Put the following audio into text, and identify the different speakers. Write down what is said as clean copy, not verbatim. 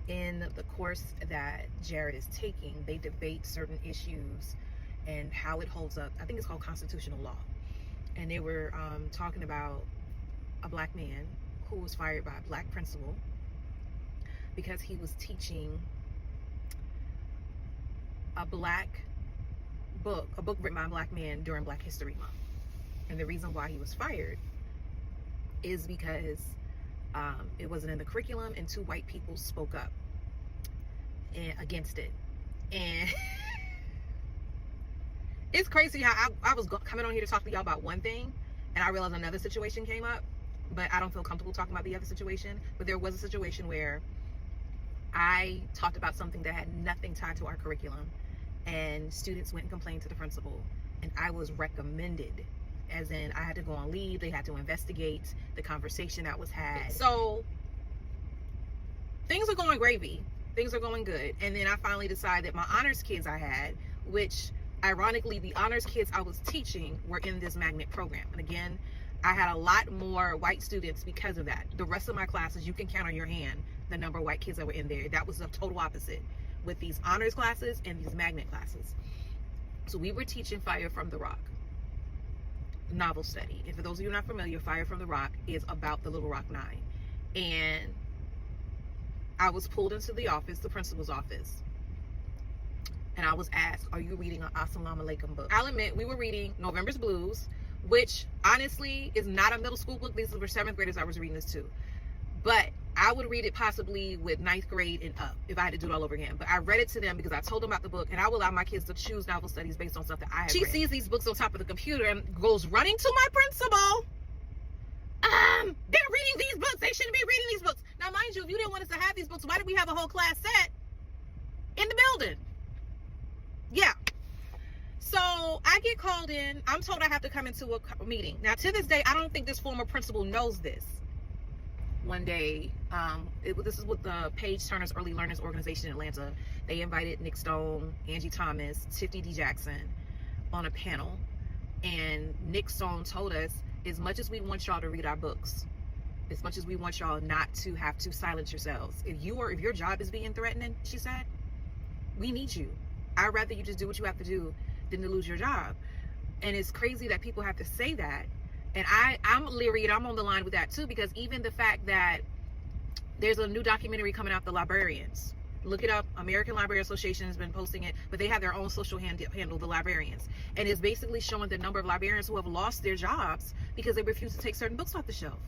Speaker 1: in the course that Jared is taking, they debate certain issues and how it holds up. I think it's called constitutional law. And they were talking about a black man who was fired by a black principal because he was teaching a book written by a black man during Black History Month. And the reason why he was fired is because it wasn't in the curriculum, and two white people spoke up against it. And it's crazy how I was coming on here to talk to y'all about one thing, and I realized another situation came up, but I don't feel comfortable talking about the other situation. But there was a situation where I talked about something that had nothing tied to our curriculum, and students went and complained to the principal, and I was recommended, as in I had to go on leave. They had to investigate the conversation that was had. So things are going gravy. Things are going good. And then I finally decided that my honors kids I had, which ironically the honors kids I was teaching were in this magnet program. And again, I had a lot more white students because of that. The rest of my classes, you can count on your hand the number of white kids that were in there. That was the total opposite with these honors classes and these magnet classes. So we were teaching Fire from the Rock novel study. And for those of you not familiar, Fire from the Rock is about the Little Rock Nine. And I was pulled into the office, the principal's office, and I was asked, are you reading an Assalamu Alaikum book? I'll admit, we were reading November's Blues, which honestly is not a middle school book. These were 7th graders I was reading this to. But I would read it possibly with 9th grade and up if I had to do it all over again. But I read it to them because I told them about the book, and I will allow my kids to choose novel studies based on stuff that I have read. She sees these books on top of the computer and goes running to my principal. They're reading these books. They shouldn't be reading these books. Now, mind you, if you didn't want us to have these books, why did we have a whole class set in the building? Yeah. So I get called in. I'm told I have to come into a meeting. Now, to this day, I don't think this former principal knows this. One day, this is with the Page Turner's Early Learners Organization in Atlanta. They invited Nic Stone, Angie Thomas, Tiffany D. Jackson on a panel. And Nic Stone told us, as much as we want y'all to read our books, as much as we want y'all not to have to silence yourselves, if your job is being threatened, she said, we need you. I'd rather you just do what you have to do than to lose your job. And it's crazy that people have to say that. And I'm leery, and I'm on the line with that too, because even the fact that there's a new documentary coming out, The Librarians. Look it up. American Library Association has been posting it, but they have their own social handle, The Librarians. And it's basically showing the number of librarians who have lost their jobs because they refuse to take certain books off the shelf.